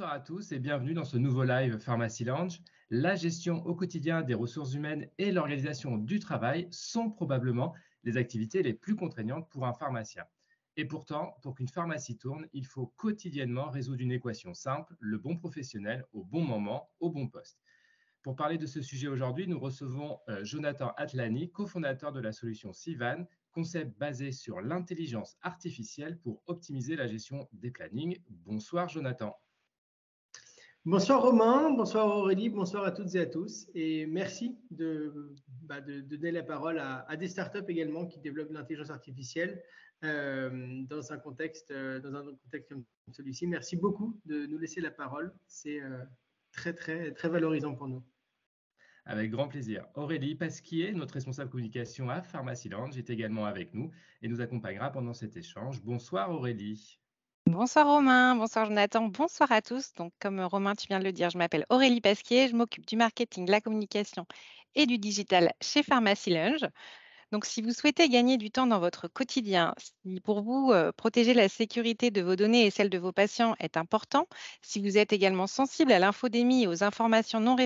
Bonsoir à tous et bienvenue dans ce nouveau live Pharmacy Lounge. La gestion au quotidien des ressources humaines et l'organisation du travail sont probablement les activités les plus contraignantes pour un pharmacien. Et pourtant, pour qu'une pharmacie tourne, il faut quotidiennement résoudre une équation simple, le bon professionnel au bon moment, au bon poste. Pour parler de ce sujet aujourd'hui, nous recevons Jonathan Atlani, cofondateur de la solution Sivan, concept basé sur l'intelligence artificielle pour optimiser la gestion des plannings. Bonsoir Jonathan. Bonsoir Romain, bonsoir Aurélie, bonsoir à toutes et à tous. Et merci de donner la parole à des startups également qui développent l'intelligence artificielle dans un contexte comme celui-ci. Merci beaucoup de nous laisser la parole. C'est très, très, très valorisant pour nous. Avec grand plaisir. Aurélie Pasquier, notre responsable communication à Pharmacy Lounge, est également avec nous et nous accompagnera pendant cet échange. Bonsoir Aurélie. Bonsoir Romain, bonsoir Jonathan, bonsoir à tous. Donc, comme Romain, tu viens de le dire, je m'appelle Aurélie Pasquier, je m'occupe du marketing, de la communication et du digital chez Pharmacy Lounge. Donc, si vous souhaitez gagner du temps dans votre quotidien, si pour vous, protéger la sécurité de vos données et celle de vos patients est important, si vous êtes également sensible à l'infodémie et aux informations non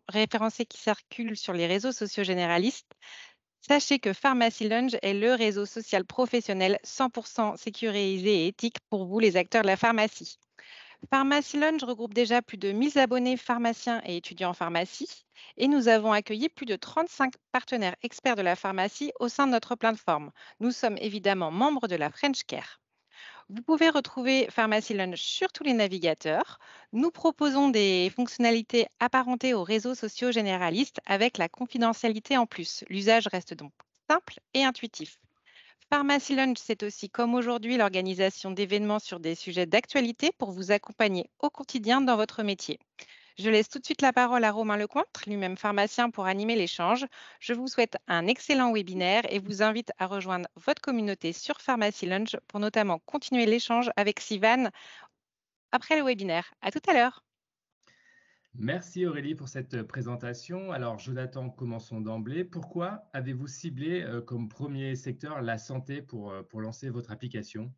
référencées qui circulent sur les réseaux sociaux généralistes, sachez que Pharmacy Lounge est le réseau social professionnel 100% sécurisé et éthique pour vous, les acteurs de la pharmacie. Pharmacy Lounge regroupe déjà plus de 1000 abonnés pharmaciens et étudiants en pharmacie et nous avons accueilli plus de 35 partenaires experts de la pharmacie au sein de notre plateforme. Nous sommes évidemment membres de la French Care. Vous pouvez retrouver Pharmacy Lounge sur tous les navigateurs. Nous proposons des fonctionnalités apparentées aux réseaux sociaux généralistes avec la confidentialité en plus. L'usage reste donc simple et intuitif. Pharmacy Lounge, c'est aussi comme aujourd'hui l'organisation d'événements sur des sujets d'actualité pour vous accompagner au quotidien dans votre métier. Je laisse tout de suite la parole à Romain Lecointre, lui-même pharmacien, pour animer l'échange. Je vous souhaite un excellent webinaire et vous invite à rejoindre votre communauté sur Pharmacy Lounge pour notamment continuer l'échange avec Sivan après le webinaire. À tout à l'heure. Merci Aurélie pour cette présentation. Alors Jonathan, commençons d'emblée. Pourquoi avez-vous ciblé comme premier secteur la santé pour lancer votre application?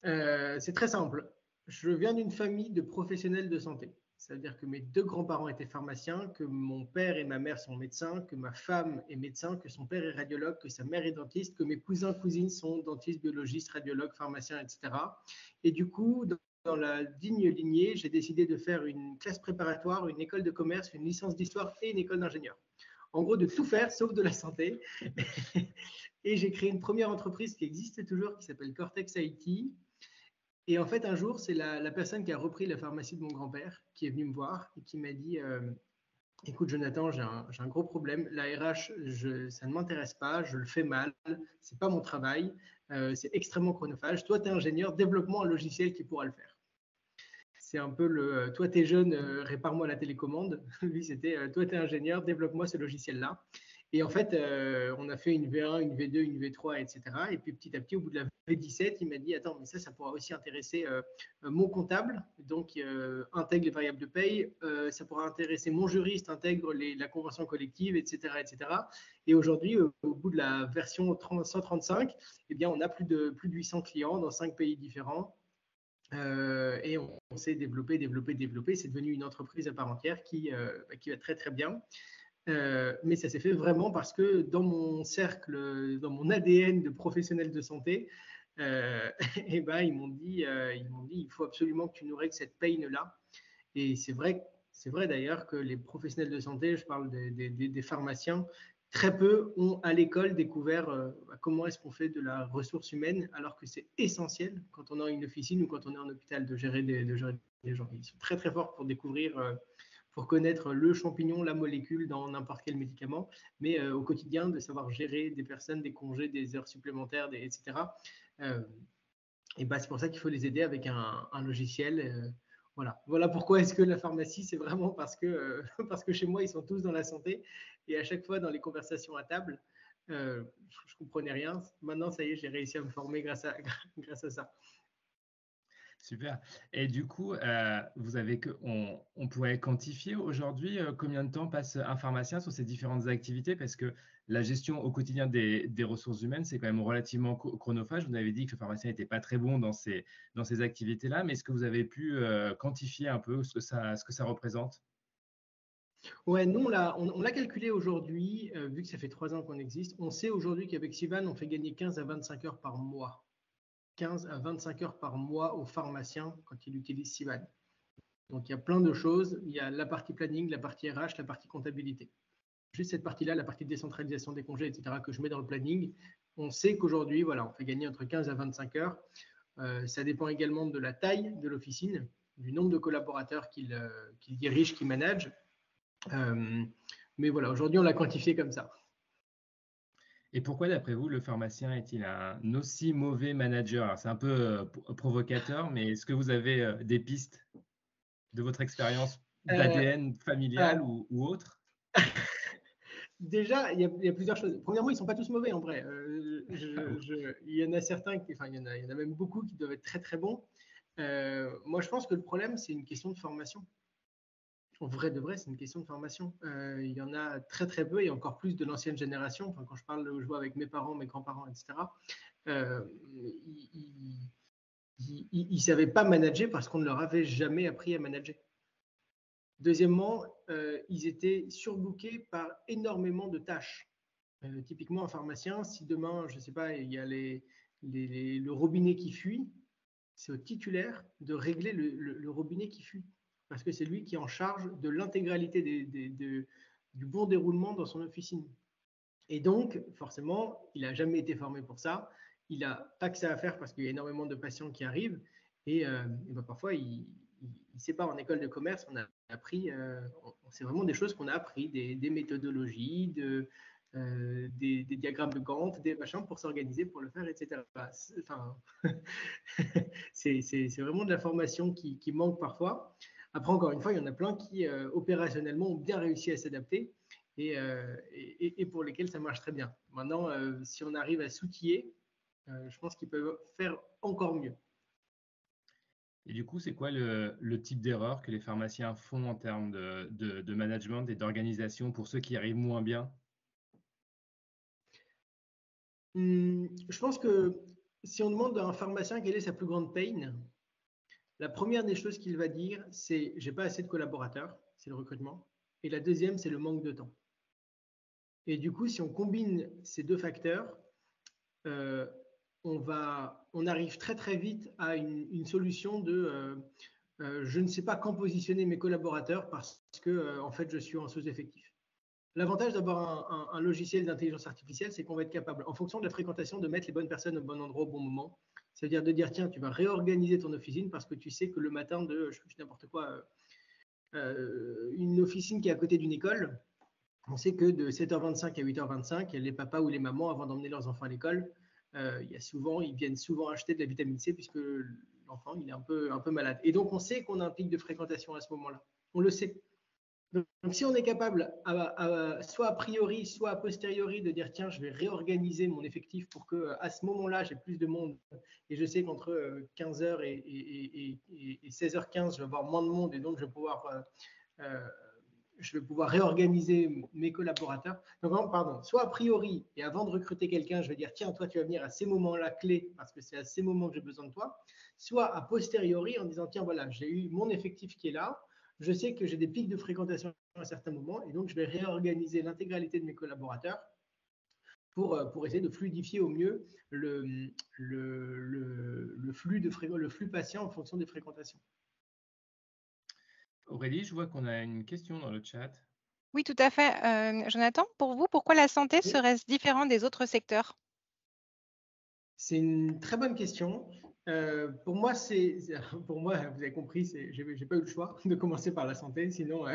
C'est très simple. Je viens d'une famille de professionnels de santé. Ça veut dire que mes deux grands-parents étaient pharmaciens, que mon père et ma mère sont médecins, que ma femme est médecin, que son père est radiologue, que sa mère est dentiste, que mes cousins, cousines sont dentistes, biologistes, radiologues, pharmaciens, etc. Et du coup, dans la digne lignée, j'ai décidé de faire une classe préparatoire, une école de commerce, une licence d'histoire et une école d'ingénieur. En gros, de tout faire sauf de la santé. Et j'ai créé une première entreprise qui existe toujours, qui s'appelle Cortex IT. Et en fait, un jour, c'est la personne qui a repris la pharmacie de mon grand-père qui est venue me voir et qui m'a dit écoute, Jonathan, j'ai un gros problème. La RH, ça ne m'intéresse pas, je le fais mal, c'est pas mon travail, c'est extrêmement chronophage. Toi, tu es ingénieur, développe-moi un logiciel qui pourra le faire. C'est un peu le toi, tu es jeune, répare-moi la télécommande. Lui, c'était toi, tu es ingénieur, développe-moi ce logiciel-là. Et en fait, on a fait une V1, une V2, une V3, etc. Et puis petit à petit, au bout de la V17, il m'a dit attends, mais ça pourra aussi intéresser mon comptable, donc intègre les variables de paye, ça pourra intéresser mon juriste, intègre la convention collective, etc. etc. Et aujourd'hui, au bout de la version 135, eh bien, on a plus de 800 clients dans 5 pays différents. Et on s'est développé. C'est devenu une entreprise à part entière qui va très, très bien. Mais ça s'est fait vraiment parce que dans mon cercle, dans mon ADN de professionnel de santé, et ben, ils m'ont dit, il faut absolument que tu nous règles cette pain-là. Et c'est vrai d'ailleurs que les professionnels de santé, je parle des pharmaciens, très peu ont à l'école découvert comment est-ce qu'on fait de la ressource humaine, alors que c'est essentiel quand on est en une officine ou quand on est en hôpital de gérer des gens. Ils sont très très forts pour découvrir, pour connaître le champignon, la molécule dans n'importe quel médicament, mais au quotidien, de savoir gérer des personnes, des congés, des heures supplémentaires, etc. Et c'est pour ça qu'il faut les aider avec un logiciel. Voilà pourquoi est-ce que la pharmacie, c'est vraiment parce que chez moi, ils sont tous dans la santé. Et à chaque fois, dans les conversations à table, je ne comprenais rien. Maintenant, ça y est, j'ai réussi à me former grâce à ça. Super. Et du coup, on pourrait quantifier aujourd'hui combien de temps passe un pharmacien sur ces différentes activités? Parce que la gestion au quotidien des ressources humaines, c'est quand même relativement chronophage. Vous avez dit que le pharmacien n'était pas très bon dans ces activités-là, mais est-ce que vous avez pu quantifier un peu ce que ça représente? Ouais, nous, on l'a calculé aujourd'hui, vu que ça fait 3 ans qu'on existe. On sait aujourd'hui qu'avec Sivan, on fait gagner 15 à 25 heures par mois. 15 à 25 heures par mois au pharmacien quand il utilise Sivan. Donc, il y a plein de choses. Il y a la partie planning, la partie RH, la partie comptabilité. Juste cette partie-là, la partie décentralisation des congés, etc., que je mets dans le planning. On sait qu'aujourd'hui, voilà, on fait gagner entre 15 à 25 heures. Ça dépend également de la taille de l'officine, du nombre de collaborateurs qu'il dirige, qu'il manage. Mais voilà, aujourd'hui, on l'a quantifié comme ça. Et pourquoi, d'après vous, le pharmacien est-il un aussi mauvais manager? Alors, c'est un peu provocateur, mais est-ce que vous avez des pistes de votre expérience Euh, d'ADN familial alors, ou autre? déjà, il y a plusieurs choses. Premièrement, ils ne sont pas tous mauvais en vrai. Il y en a certains, enfin, il y en a même beaucoup qui doivent être très très bons. Moi, je pense que le problème, c'est une question de formation. En vrai de vrai, c'est une question de formation. Il y en a très très peu et encore plus de l'ancienne génération. Enfin, quand je vois avec mes parents, mes grands-parents, etc., ils ne savaient pas manager parce qu'on ne leur avait jamais appris à manager. Deuxièmement, ils étaient surbookés par énormément de tâches. Typiquement, un pharmacien, si demain, je ne sais pas, il y a le robinet qui fuit, c'est au titulaire de régler le robinet qui fuit. Parce que c'est lui qui est en charge de l'intégralité du bon déroulement dans son officine. Et donc, forcément, il n'a jamais été formé pour ça. Il n'a pas que ça à faire parce qu'il y a énormément de patients qui arrivent. Et ben parfois, il ne sait pas en école de commerce, on a appris, c'est vraiment des choses qu'on a appris, des méthodologies, des diagrammes de Gantt, des machins pour s'organiser, pour le faire, etc. Enfin, c'est vraiment de la formation qui manque parfois. Après, encore une fois, il y en a plein qui, opérationnellement, ont bien réussi à s'adapter et pour lesquels ça marche très bien. Maintenant, si on arrive à s'outiller, je pense qu'ils peuvent faire encore mieux. Et du coup, c'est quoi le type d'erreur que les pharmaciens font en termes de management et d'organisation pour ceux qui y arrivent moins bien? Je pense que si on demande à un pharmacien quelle est sa plus grande pain, la première des choses qu'il va dire, c'est j'ai pas assez de collaborateurs, c'est le recrutement. Et la deuxième, c'est le manque de temps. Et du coup, si on combine ces deux facteurs, euh, on arrive très très vite à une solution de je ne sais pas quand positionner mes collaborateurs parce que en fait je suis en sous-effectif. L'avantage d'avoir un logiciel d'intelligence artificielle, c'est qu'on va être capable, en fonction de la fréquentation, de mettre les bonnes personnes au bon endroit au bon moment. C'est-à-dire de dire, tiens, tu vas réorganiser ton officine parce que tu sais que le matin de, je fais n'importe quoi, une officine qui est à côté d'une école, on sait que de 7h25 à 8h25, les papas ou les mamans, avant d'emmener leurs enfants à l'école, ils viennent souvent acheter de la vitamine C puisque l'enfant il est un peu malade. Et donc, on sait qu'on a un pic de fréquentation à ce moment-là. On le sait. Donc, si on est capable, soit a priori, soit a posteriori, de dire tiens, je vais réorganiser mon effectif pour que à ce moment-là, j'ai plus de monde et je sais qu'entre 15h et 16h15, je vais avoir moins de monde et donc je vais pouvoir réorganiser mes collaborateurs. Donc, pardon, soit a priori, et avant de recruter quelqu'un, je vais dire tiens, toi, tu vas venir à ces moments-là clés parce que c'est à ces moments que j'ai besoin de toi. Soit a posteriori, en disant tiens, voilà, j'ai eu mon effectif qui est là. Je sais que j'ai des pics de fréquentation à certains moments et donc je vais réorganiser l'intégralité de mes collaborateurs pour essayer de fluidifier au mieux le flux patient en fonction des fréquentations. Aurélie, je vois qu'on a une question dans le chat. Oui, tout à fait. Jonathan, pour vous, pourquoi la santé Oui. serait-ce différente des autres secteurs? C'est une très bonne question. Pour moi, vous avez compris, j'ai pas eu le choix de commencer par la santé. Sinon,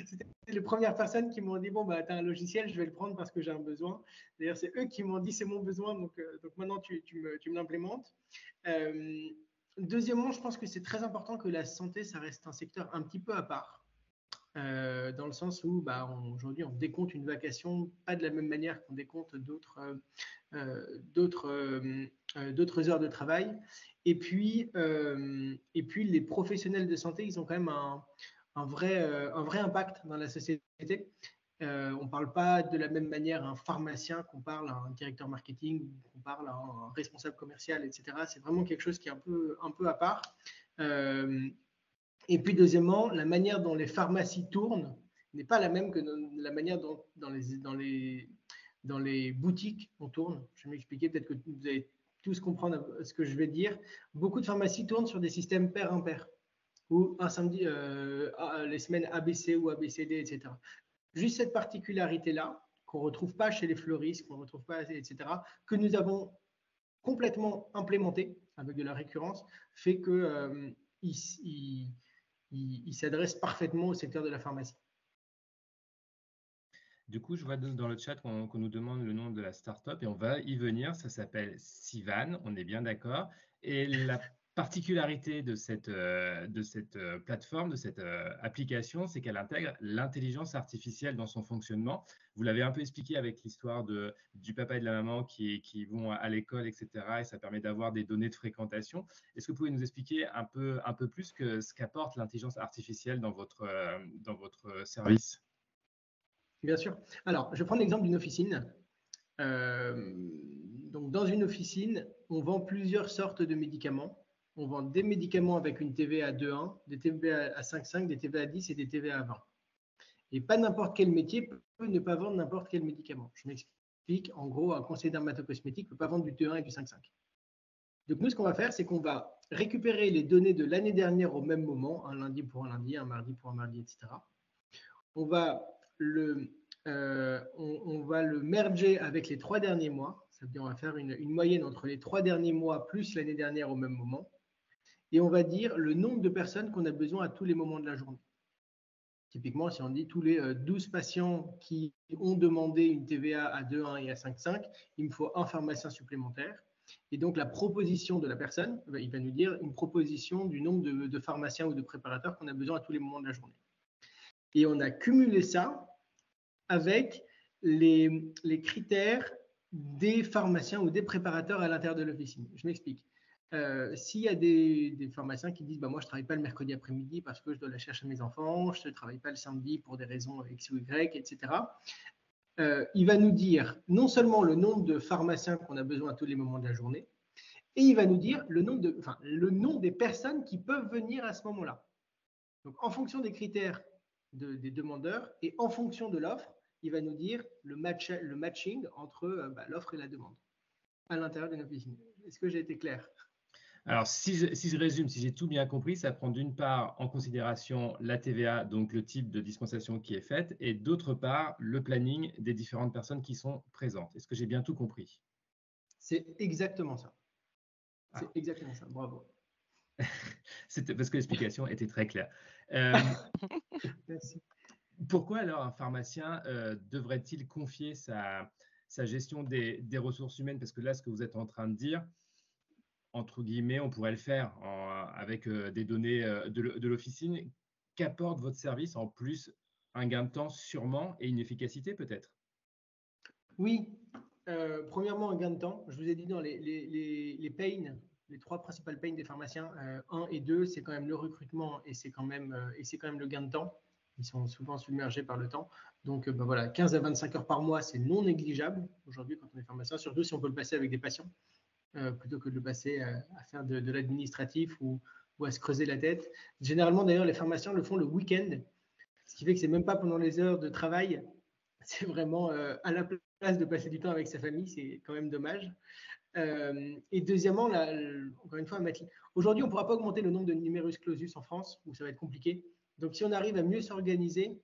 c'était les premières personnes qui m'ont dit bon, bah, tu as un logiciel, je vais le prendre parce que j'ai un besoin. D'ailleurs, c'est eux qui m'ont dit c'est mon besoin, donc maintenant tu me l'implémentes. Deuxièmement, je pense que c'est très important que la santé, ça reste un secteur un petit peu à part. dans le sens où aujourd'hui on décompte une vacation pas de la même manière qu'on décompte d'autres heures de travail. Et puis les professionnels de santé, ils ont quand même un vrai impact dans la société. On ne parle pas de la même manière à un pharmacien qu'on parle à un directeur marketing, qu'on parle à un responsable commercial, etc. C'est vraiment quelque chose qui est un peu à part. Et puis deuxièmement, la manière dont les pharmacies tournent n'est pas la même que la manière dont dans les boutiques on tourne. Je vais m'expliquer, peut-être que vous allez tous comprendre ce que je vais dire. Beaucoup de pharmacies tournent sur des systèmes pair-impair, ou un samedi, les semaines ABC ou ABCD, etc. Juste cette particularité-là, qu'on ne retrouve pas chez les fleuristes, qu'on ne retrouve pas, etc., que nous avons complètement implémenté avec de la récurrence, fait que il s'adresse parfaitement au secteur de la pharmacie. Du coup, je vois dans le chat qu'on nous demande le nom de la startup et on va y venir. Ça s'appelle Sivan, on est bien d'accord. Et la particularité de cette plateforme, de cette application, c'est qu'elle intègre l'intelligence artificielle dans son fonctionnement. Vous l'avez un peu expliqué avec l'histoire du papa et de la maman qui vont à l'école, etc. Et ça permet d'avoir des données de fréquentation. Est-ce que vous pouvez nous expliquer un peu plus ce qu'apporte l'intelligence artificielle dans votre service? Bien sûr. Alors, je vais prendre l'exemple d'une officine. Donc, dans une officine, on vend plusieurs sortes de médicaments. On vend des médicaments avec une TVA à 2,1, des TVA à 5,5, des TVA à 10 et des TVA à 20. Et pas n'importe quel métier peut ne pas vendre n'importe quel médicament. Je m'explique. En gros, un conseiller dermatocosmétique ne peut pas vendre du 2,1 et du 5,5. Donc, nous, ce qu'on va faire, c'est qu'on va récupérer les données de l'année dernière au même moment, un lundi pour un lundi, un mardi pour un mardi, etc. On va le merger avec les 3 derniers mois. Ça veut dire on va faire une moyenne entre les 3 derniers mois plus l'année dernière au même moment. Et on va dire le nombre de personnes qu'on a besoin à tous les moments de la journée. Typiquement, si on dit tous les 12 patients qui ont demandé une TVA à 2,1 et à 5,5, il me faut un pharmacien supplémentaire. Et donc, la proposition de la personne, il va nous dire une proposition du nombre de pharmaciens ou de préparateurs qu'on a besoin à tous les moments de la journée. Et on a cumulé ça avec les critères des pharmaciens ou des préparateurs à l'intérieur de l'officine. Je m'explique. S'il y a des pharmaciens qui disent moi je ne travaille pas le mercredi après-midi parce que je dois la chercher à mes enfants, je ne travaille pas le samedi pour des raisons X ou Y, etc. Il va nous dire non seulement le nombre de pharmaciens qu'on a besoin à tous les moments de la journée, et il va nous dire le nom des personnes qui peuvent venir à ce moment-là. Donc en fonction des critères des demandeurs et en fonction de l'offre, il va nous dire le matching entre l'offre et la demande à l'intérieur d'une officine. Est-ce que j'ai été clair? Alors, si je résume, si j'ai tout bien compris, ça prend d'une part en considération la TVA, donc le type de dispensation qui est faite, et d'autre part, le planning des différentes personnes qui sont présentes. Est-ce que j'ai bien tout compris? C'est exactement ça. C'est exactement ça. Bravo. C'était parce que l'explication était très claire. Merci. Pourquoi alors un pharmacien devrait-il confier sa gestion des ressources humaines? Parce que là, ce que vous êtes en train de dire, entre guillemets, on pourrait le faire avec des données de l'officine. Qu'apporte votre service en plus? Un gain de temps sûrement et une efficacité peut-être? Oui. Premièrement, un gain de temps. Je vous ai dit dans les pains, les 3 principales pains des pharmaciens, 1 et 2, c'est quand même le recrutement et c'est quand même le gain de temps. Ils sont souvent submergés par le temps. Donc, voilà, 15 à 25 heures par mois, c'est non négligeable aujourd'hui quand on est pharmacien, surtout si on peut le passer avec des patients. Plutôt que de le passer à faire de l'administratif ou à se creuser la tête. Généralement, d'ailleurs, les pharmaciens le font le week-end, ce qui fait que c'est même pas pendant les heures de travail, c'est vraiment à la place de passer du temps avec sa famille, c'est quand même dommage. Et deuxièmement, encore une fois, aujourd'hui, on ne pourra pas augmenter le nombre de numerus clausus en France, où ça va être compliqué. Donc, si on arrive à mieux s'organiser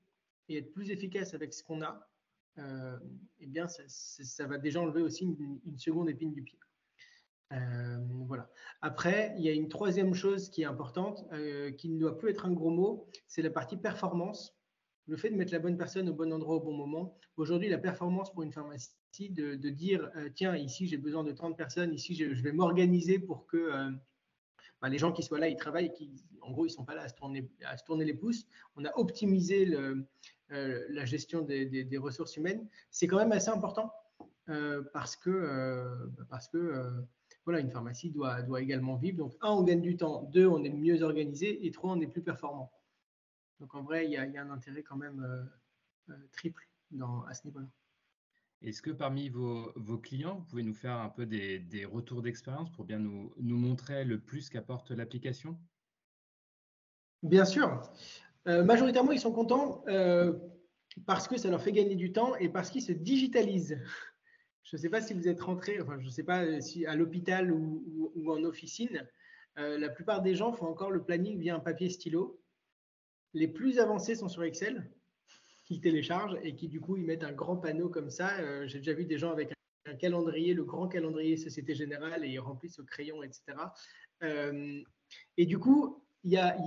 et être plus efficace avec ce qu'on a, eh bien, ça va déjà enlever aussi une seconde épine du pied. Voilà. Après, il y a une troisième chose qui est importante, qui ne doit plus être un gros mot, c'est la partie performance. Le fait de mettre la bonne personne au bon endroit au bon moment. Aujourd'hui, la performance pour une pharmacie, de dire tiens, ici j'ai besoin de 30 personnes, ici je vais m'organiser pour que les gens qui soient là, ils travaillent, en gros, ils ne sont pas là à se tourner les pouces. On a optimisé la gestion des ressources humaines. C'est quand même assez important parce que voilà, une pharmacie doit également vivre. Donc, un, on gagne du temps. Deux, on est mieux organisé. Et trois, on est plus performant. Donc, en vrai, il y a un intérêt quand même triple à ce niveau-là. Est-ce que parmi vos clients, vous pouvez nous faire un peu des retours d'expérience pour bien nous montrer le plus qu'apporte l'application? Bien sûr. Majoritairement, ils sont contents parce que ça leur fait gagner du temps et parce qu'ils se digitalisent. Je ne sais pas si vous êtes rentré, enfin, je ne sais pas si à l'hôpital ou en officine, la plupart des gens font encore le planning via un papier stylo. Les plus avancés sont sur Excel, qu'ils téléchargent et qui, du coup, ils mettent un grand panneau comme ça. J'ai déjà vu des gens avec un calendrier, le grand calendrier Société Générale, et ils remplissent au crayon, etc. Et du coup, il y a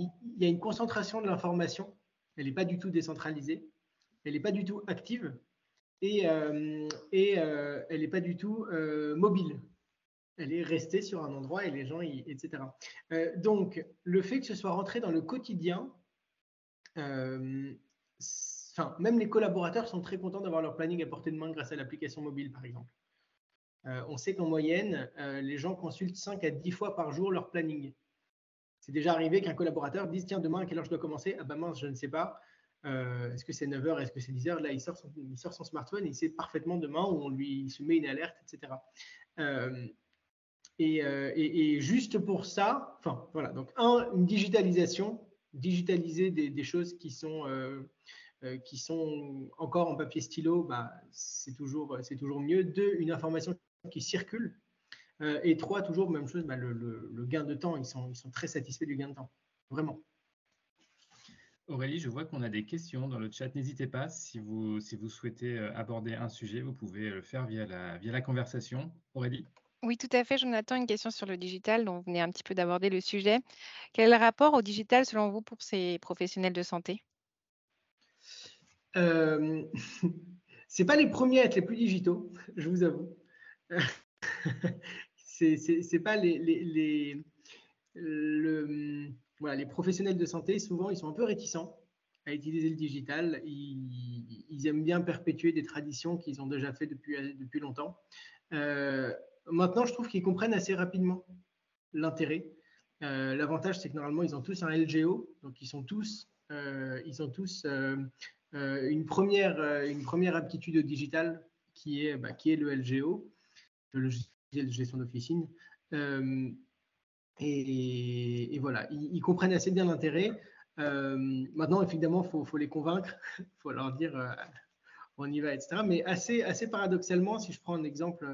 une concentration de l'information. Elle n'est pas du tout décentralisée. Elle n'est pas du tout active. Et elle n'est pas du tout mobile. Elle est restée sur un endroit et les gens, etc. Donc, le fait que ce soit rentré dans le quotidien, même les collaborateurs sont très contents d'avoir leur planning à portée de main grâce à l'application mobile, par exemple. On sait qu'en moyenne, les gens consultent 5 à 10 fois par jour leur planning. C'est déjà arrivé qu'un collaborateur dise « Tiens, demain, à quelle heure je dois commencer ?»« Ah ben mince, je ne sais pas. Est-ce que c'est 9h, est-ce que c'est 10h ?» Là, il sort son smartphone, il sait parfaitement demain où on lui soumet une alerte, etc. Et juste pour ça, voilà, donc une digitalisation, digitaliser des choses qui sont encore en papier stylo, c'est toujours mieux. Deux, une information qui circule. Et trois, toujours même chose, le gain de temps, ils sont très satisfaits du gain de temps, vraiment. Aurélie, je vois qu'on a des questions dans le chat. N'hésitez pas, si vous souhaitez aborder un sujet, vous pouvez le faire via la conversation. Aurélie? Oui, tout à fait, Jonathan. Une question sur le digital, dont vous venez un petit peu d'aborder le sujet. Quel est le rapport au digital selon vous pour ces professionnels de santé? C'est pas les premiers à être les plus digitaux, je vous avoue. C'est pas voilà, les professionnels de santé, souvent, ils sont un peu réticents à utiliser le digital. Ils aiment bien perpétuer des traditions qu'ils ont déjà fait depuis longtemps. Maintenant, je trouve qu'ils comprennent assez rapidement l'intérêt. L'avantage, c'est que normalement, ils ont tous un LGO, donc ils ont tous une première aptitude au digital qui est le LGO, le logiciel de gestion d'officine. Et voilà, ils comprennent assez bien l'intérêt. Maintenant, évidemment, il faut les convaincre, il faut leur dire on y va, etc. Mais assez paradoxalement, si je prends un exemple,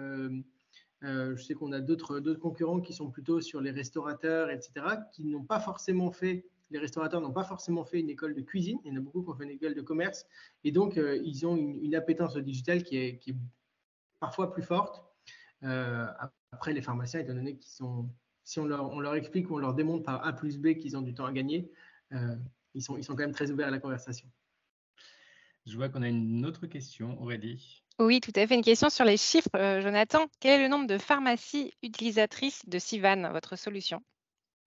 je sais qu'on a d'autres concurrents qui sont plutôt sur les restaurateurs, etc., qui n'ont pas forcément fait, les restaurateurs n'ont pas forcément fait une école de cuisine, il y en a beaucoup qui ont fait une école de commerce, et donc ils ont une appétence au digital qui est parfois plus forte. Après, les pharmaciens, étant donné qu'ils sont, si on leur explique ou on leur démontre par A plus B qu'ils ont du temps à gagner, ils sont quand même très ouverts à la conversation. Je vois qu'on a une autre question, Aurélie. Oui, tout à fait. Une question sur les chiffres, Jonathan. Quel est le nombre de pharmacies utilisatrices de Sivan, votre solution?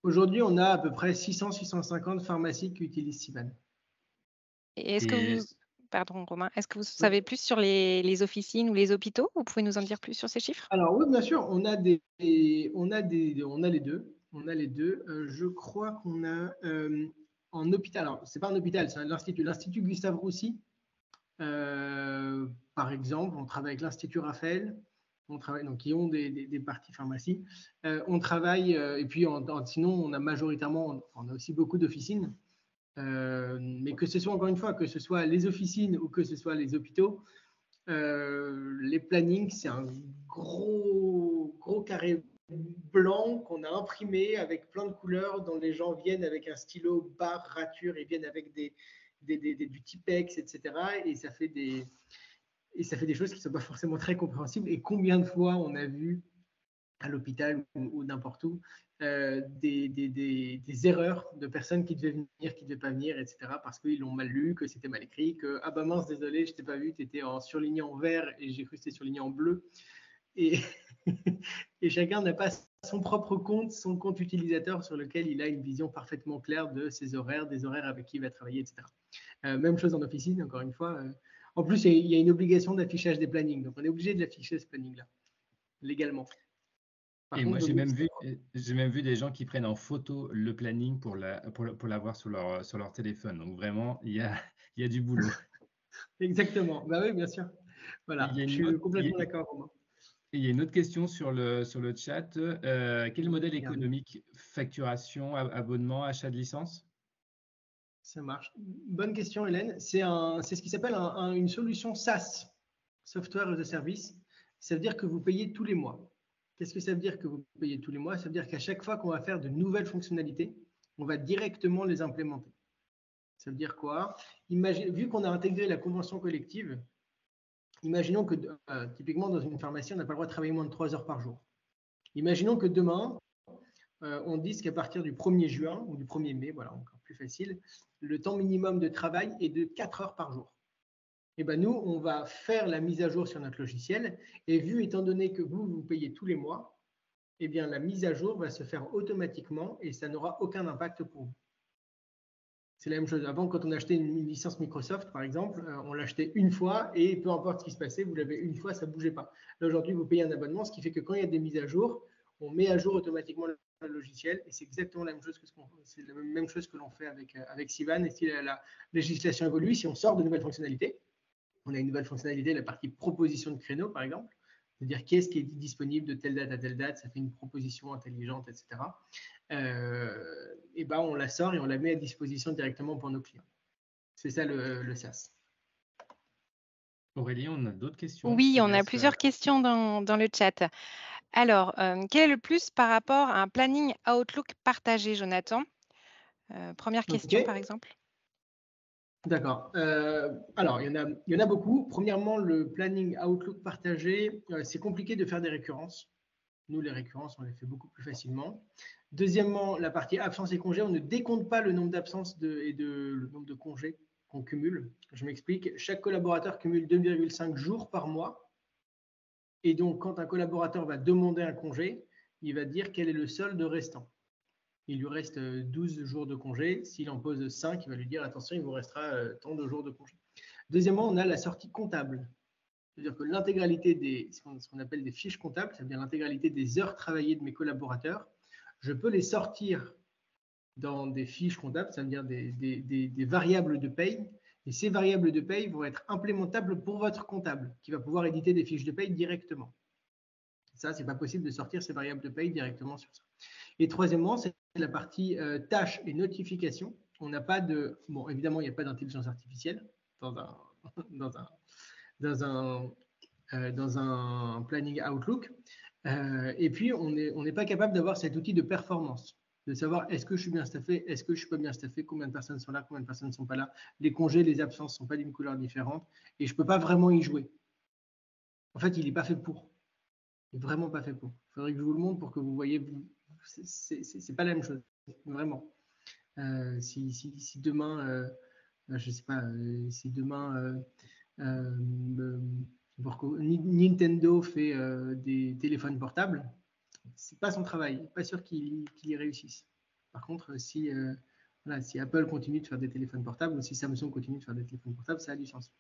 Aujourd'hui, on a à peu près 600-650 pharmacies qui utilisent Sivan. Et est-ce que vous, pardon Romain, est-ce que vous Oui. savez plus sur les officines ou les hôpitaux? Vous pouvez nous en dire plus sur ces chiffres? Alors oui, bien sûr, on a les deux. On a les deux. Je crois qu'on a en hôpital. Alors, c'est pas un hôpital, c'est l'Institut Gustave Roussy. Par exemple, on travaille avec l'Institut Raphaël. On travaille donc qui ont des parties pharmacie. On travaille et puis sinon on a majoritairement, on a aussi beaucoup d'officines. Mais que ce soit encore une fois, que ce soit les officines ou que ce soit les hôpitaux, les plannings, c'est un gros carré blanc qu'on a imprimé avec plein de couleurs dont les gens viennent avec un stylo, barre, rature et viennent avec du Tipex, etc. Et ça fait des choses qui ne sont pas forcément très compréhensibles. Et combien de fois on a vu à l'hôpital ou n'importe où des erreurs de personnes qui devaient venir, qui ne devaient pas venir, etc. parce qu'ils l'ont mal lu, que c'était mal écrit, que ah bah mince, désolé, je t'ai pas vu, tu étais surligné en vert et j'ai cru que c'était surligné en bleu. et, et chacun n'a pas son propre compte, son compte utilisateur sur lequel il a une vision parfaitement claire de ses horaires, des horaires avec qui il va travailler, etc. Même chose en officine, encore une fois. En plus, il y a une obligation d'affichage des plannings. Donc, on est obligé de l'afficher, ce planning-là, légalement. Et moi, j'ai même vu des gens qui prennent en photo le planning pour l'avoir sur leur téléphone. Donc vraiment, il y a du boulot. Exactement. Bah oui, bien sûr. Voilà, je suis complètement d'accord, Romain. Il y a une autre question sur le chat. Quel est le modèle économique? Facturation, abonnement, achat de licence? Ça marche. Bonne question, Hélène. C'est ce qui s'appelle une solution SaaS, Software as a Service. Ça veut dire que vous payez tous les mois. Qu'est-ce que ça veut dire que vous payez tous les mois? Ça veut dire qu'à chaque fois qu'on va faire de nouvelles fonctionnalités, on va directement les implémenter. Ça veut dire quoi? Vu qu'on a intégré la convention collective, imaginons que typiquement dans une pharmacie, on n'a pas le droit de travailler moins de 3 heures par jour. Imaginons que demain, on dise qu'à partir du 1er juin ou du 1er mai, voilà, encore plus facile, le temps minimum de travail est de 4 heures par jour. Et ben nous, on va faire la mise à jour sur notre logiciel et étant donné que vous payez tous les mois, eh bien la mise à jour va se faire automatiquement et ça n'aura aucun impact pour vous. C'est la même chose. Avant, quand on achetait une licence Microsoft, par exemple, on l'achetait une fois et peu importe ce qui se passait, vous l'avez une fois, ça ne bougeait pas. Là, aujourd'hui, vous payez un abonnement, ce qui fait que quand il y a des mises à jour, on met à jour automatiquement le logiciel et c'est exactement la même chose que l'on fait avec Sivan. Et si la législation évolue, si on sort de nouvelles fonctionnalités, on a une nouvelle fonctionnalité, la partie proposition de créneau, par exemple, c'est-à-dire qu'est-ce qui est disponible de telle date à telle date, ça fait une proposition intelligente, etc. Et ben on la sort et on la met à disposition directement pour nos clients. C'est ça le SaaS. Aurélie, on a d'autres questions? Oui, on a plusieurs questions dans le chat. Alors, quel est le plus par rapport à un planning Outlook partagé, Jonathan? Première question, par exemple. D'accord. Alors, il y en a beaucoup. Premièrement, le planning Outlook partagé, c'est compliqué de faire des récurrences. Nous, les récurrences, on les fait beaucoup plus facilement. Deuxièmement, la partie absence et congés, on ne décompte pas le nombre d'absences et le nombre de congés qu'on cumule. Je m'explique. Chaque collaborateur cumule 2,5 jours par mois. Et donc, quand un collaborateur va demander un congé, il va dire quel est le solde restant. Il lui reste 12 jours de congé. S'il en pose 5, il va lui dire attention, il vous restera tant de jours de congé. Deuxièmement, on a la sortie comptable. C'est-à-dire que l'intégralité ce qu'on appelle des fiches comptables, c'est-à-dire l'intégralité des heures travaillées de mes collaborateurs, je peux les sortir dans des fiches comptables, c'est-à-dire des variables de paye. Et ces variables de paye vont être implémentables pour votre comptable, qui va pouvoir éditer des fiches de paye directement. Ça, ce n'est pas possible de sortir ces variables de paye directement sur ça. Et troisièmement, c'est la partie tâches et notifications. On n'a pas de… Bon, évidemment, il n'y a pas d'intelligence artificielle dans un planning Outlook. Et puis, on n'est pas capable d'avoir cet outil de performance, de savoir est-ce que je suis bien staffé, est-ce que je ne suis pas bien staffé, combien de personnes sont là, combien de personnes ne sont pas là. Les congés, les absences ne sont pas d'une couleur différente et je ne peux pas vraiment y jouer. En fait, il n'est pas fait pour. Il n'est vraiment pas fait pour. Il faudrait que je vous le montre pour que vous voyez. C'est pas la même chose, vraiment. Si demain, je sais pas, si demain Nintendo fait des téléphones portables, c'est pas son travail, pas sûr qu'il y réussisse. Par contre, si Apple continue de faire des téléphones portables ou si Samsung continue de faire des téléphones portables, ça a du sens.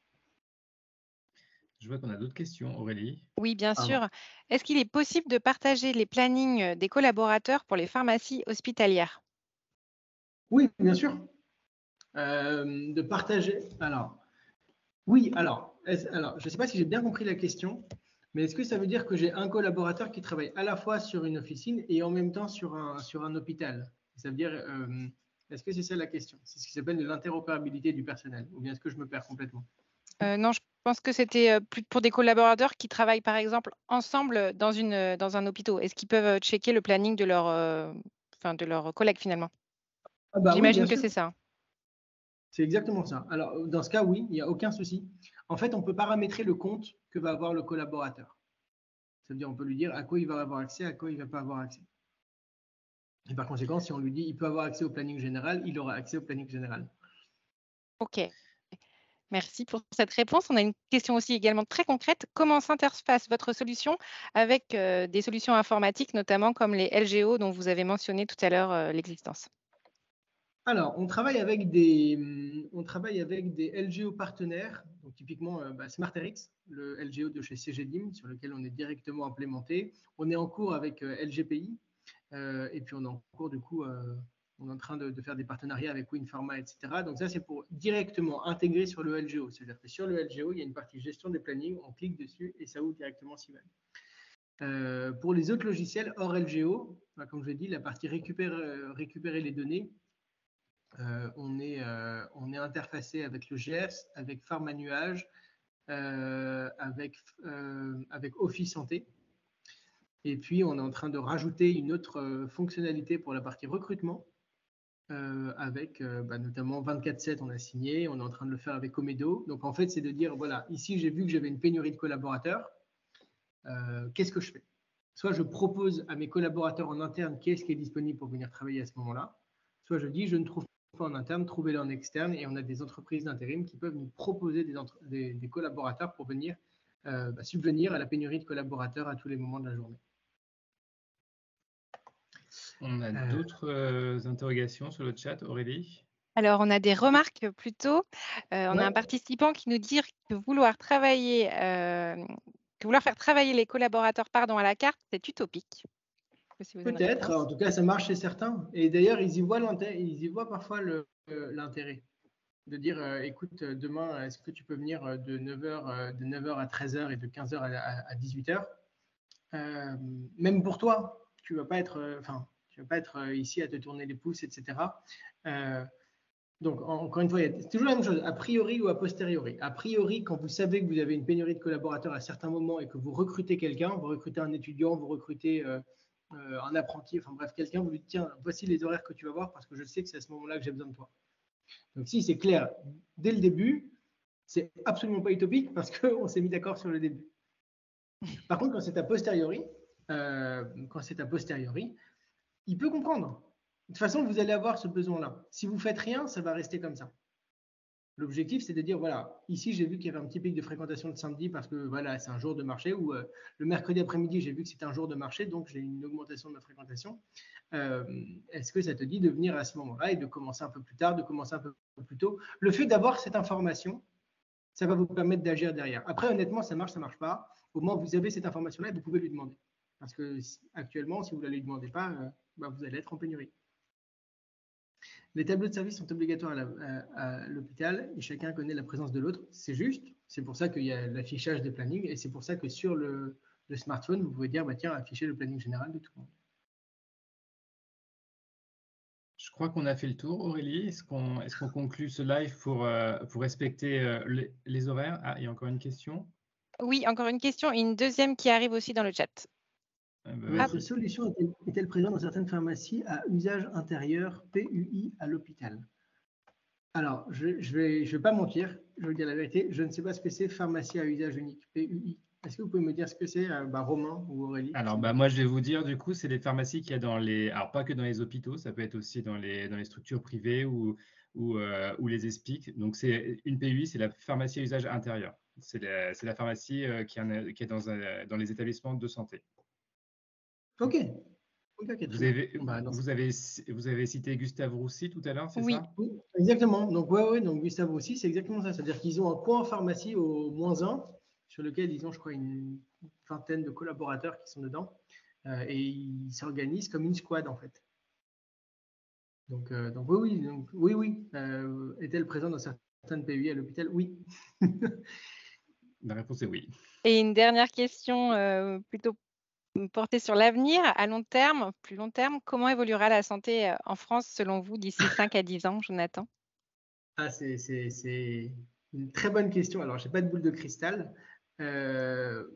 Je vois qu'on a d'autres questions, Aurélie. Oui, bien sûr. Est-ce qu'il est possible de partager les plannings des collaborateurs pour les pharmacies hospitalières? Oui, bien sûr. De partager. Alors, oui, je ne sais pas si j'ai bien compris la question, mais est-ce que ça veut dire que j'ai un collaborateur qui travaille à la fois sur une officine et en même temps sur un hôpital? Ça veut dire, est-ce que c'est ça la question? C'est ce qui s'appelle de l'interopérabilité du personnel, ou bien est-ce que je me perds complètement? Non, je pense que c'était plus pour des collaborateurs qui travaillent, par exemple, ensemble dans un hôpital. Est-ce qu'ils peuvent checker le planning de leurs collègues, finalement? Oui, J'imagine que c'est ça. C'est exactement ça. Alors, dans ce cas, oui, il n'y a aucun souci. En fait, on peut paramétrer le compte que va avoir le collaborateur. Ça veut dire, on peut lui dire à quoi il va avoir accès, à quoi il ne va pas avoir accès. Et par conséquent, si on lui dit il peut avoir accès au planning général, il aura accès au planning général. OK. Merci pour cette réponse. On a une question aussi également très concrète. Comment s'interface votre solution avec des solutions informatiques, notamment comme les LGO dont vous avez mentionné tout à l'heure l'existence? Alors, on travaille avec des LGO partenaires, donc typiquement SmartRx, le LGO de chez CGDIM, sur lequel on est directement implémenté. On est en cours avec LGPI, et puis on est en cours, du coup, on est en train de faire des partenariats avec WinPharma, etc. Donc ça, c'est pour directement intégrer sur le LGO. C'est-à-dire que sur le LGO, il y a une partie gestion des plannings, on clique dessus et ça ouvre directement Siemens. Pour les autres logiciels hors LGO, comme je l'ai dit, la partie récupérer les données, on est interfacé avec le GS, avec Pharma Nuage, avec Office Santé. Et puis, on est en train de rajouter une autre fonctionnalité pour la partie recrutement, avec notamment 24/7, on a signé. On est en train de le faire avec Omedo. Donc, en fait, c'est de dire, voilà, ici, j'ai vu que j'avais une pénurie de collaborateurs. Qu'est-ce que je fais? Soit je propose à mes collaborateurs en interne qui est disponible pour venir travailler à ce moment-là, soit je dis, je ne trouve pas en interne, trouvez-le en externe, et on a des entreprises d'intérim qui peuvent nous proposer des collaborateurs pour venir subvenir à la pénurie de collaborateurs à tous les moments de la journée. On a d'autres interrogations sur le chat, Aurélie? Alors, on a des remarques plutôt. On a un participant qui nous dit que vouloir faire travailler les collaborateurs à la carte, c'est utopique. Peut-être, en tout cas, ça marche chez certains. Et d'ailleurs, ils y voient parfois l'intérêt de dire, écoute, demain, est-ce que tu peux venir de 9h à 13h et de 15h à 18h? Même pour toi, tu vas pas être ici à te tourner les pouces, etc. Donc, encore une fois, c'est toujours la même chose, a priori ou a posteriori. A priori, quand vous savez que vous avez une pénurie de collaborateurs à certains moments et que vous recrutez quelqu'un, vous recrutez un étudiant, vous recrutez un apprenti, enfin bref, quelqu'un, vous lui dites, tiens, voici les horaires que tu vas voir parce que je sais que c'est à ce moment-là que j'ai besoin de toi. Donc, si c'est clair dès le début, c'est absolument pas utopique parce qu'on s'est mis d'accord sur le début. Par contre, quand c'est a posteriori, il peut comprendre. De toute façon, vous allez avoir ce besoin-là. Si vous ne faites rien, ça va rester comme ça. L'objectif, c'est de dire, voilà, ici, j'ai vu qu'il y avait un petit pic de fréquentation le samedi parce que voilà, c'est un jour de marché, ou le mercredi après-midi, j'ai vu que c'était un jour de marché, donc j'ai une augmentation de ma fréquentation. Est-ce que ça te dit de venir à ce moment-là et de commencer un peu plus tard, de commencer un peu plus tôt? Le fait d'avoir cette information, ça va vous permettre d'agir derrière. Après, honnêtement, ça marche pas. Au moins, vous avez cette information-là et vous pouvez lui demander. Parce que actuellement, si vous ne la lui demandez pas, vous allez être en pénurie. Les tableaux de service sont obligatoires à l'hôpital et chacun connaît la présence de l'autre. C'est juste. C'est pour ça qu'il y a l'affichage des plannings et c'est pour ça que sur le smartphone, vous pouvez dire, tiens, afficher le planning général de tout le monde. Je crois qu'on a fait le tour, Aurélie. Est-ce qu'on conclut ce live pour respecter les horaires? Ah, il y a encore une question. Oui, encore une question et une deuxième qui arrive aussi dans le chat. Votre solution est-elle présente dans certaines pharmacies à usage intérieur, PUI, à l'hôpital? Alors, je vais pas mentir, je vais dire la vérité, je ne sais pas ce que c'est pharmacie à usage unique, PUI. Est-ce que vous pouvez me dire ce que c'est, Romain ou Aurélie? Alors, moi, je vais vous dire, du coup, c'est les pharmacies qu'il y a alors pas que dans les hôpitaux, ça peut être aussi dans les structures privées ou les ESPIC. Donc, c'est une PUI, c'est la pharmacie à usage intérieur. C'est la pharmacie qui est dans les établissements de santé. Ok. Vous avez cité Gustave Roussy tout à l'heure, c'est ça? Oui, exactement. Donc, donc Gustave Roussy, c'est exactement ça. C'est-à-dire qu'ils ont un coin pharmacie au -1 sur lequel ils ont, je crois, une vingtaine de collaborateurs qui sont dedans et ils s'organisent comme une squad en fait. Donc oui. Est-elle présente dans certaines PUI à l'hôpital? Oui. La réponse est oui. Et une dernière question plutôt portée sur l'avenir, à long terme, plus long terme, comment évoluera la santé en France selon vous d'ici 5 à 10 ans, Jonathan? Ah, c'est une très bonne question. Alors, je n'ai pas de boule de cristal.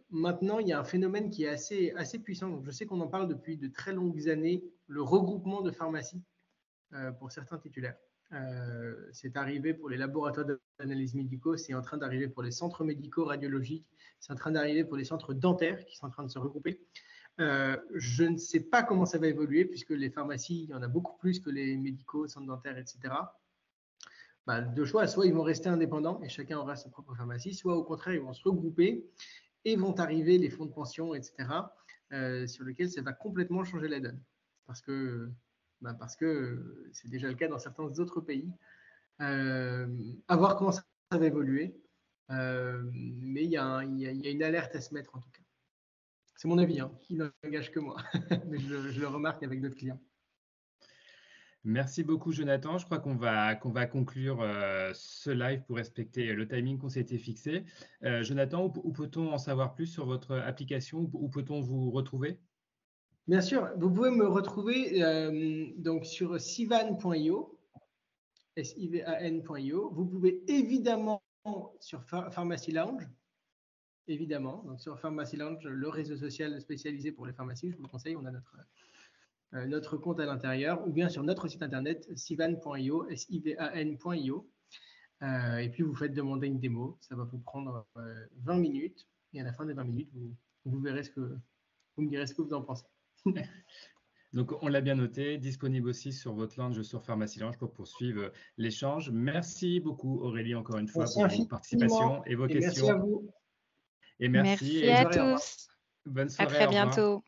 Maintenant, il y a un phénomène qui est assez puissant. Donc, je sais qu'on en parle depuis de très longues années, le regroupement de pharmacies pour certains titulaires. C'est arrivé pour les laboratoires d'analyse médicaux, c'est en train d'arriver pour les centres médicaux radiologiques, c'est en train d'arriver pour les centres dentaires qui sont en train de se regrouper. Je ne sais pas comment ça va évoluer puisque les pharmacies, il y en a beaucoup plus que les médicaux, centres dentaires, etc. deux choix. Soit ils vont rester indépendants et chacun aura sa propre pharmacie, soit au contraire, ils vont se regrouper et vont arriver les fonds de pension, etc., sur lesquels ça va complètement changer la donne. Parce que c'est déjà le cas dans certains autres pays. À voir comment ça va évoluer. Mais il y a une alerte à se mettre en tout cas. C'est mon avis, qui n'engage que moi, mais je le remarque avec d'autres clients. Merci beaucoup, Jonathan. Je crois qu'on va conclure ce live pour respecter le timing qu'on s'était fixé. Jonathan, où peut-on en savoir plus sur votre application? Où peut-on vous retrouver? Bien sûr, vous pouvez me retrouver donc sur sivan.io, sivan.io. Vous pouvez évidemment sur Pharmacy Lounge, évidemment. Donc sur Pharmacy Lounge, le réseau social spécialisé pour les pharmacies, je vous le conseille, on a notre compte à l'intérieur, ou bien sur notre site internet sivan.io, sivan.io. Et puis vous faites demander une démo, ça va vous prendre 20 minutes, et à la fin des 20 minutes, vous verrez vous me direz ce que vous en pensez. Donc, on l'a bien noté, disponible aussi sur votre lounge sur Pharmacy Lounge pour poursuivre l'échange. Merci beaucoup, Aurélie, encore une fois, pour votre participation et vos questions. Merci à vous. Et merci à tous. Bonne À soirée, très au revoir. bientôt.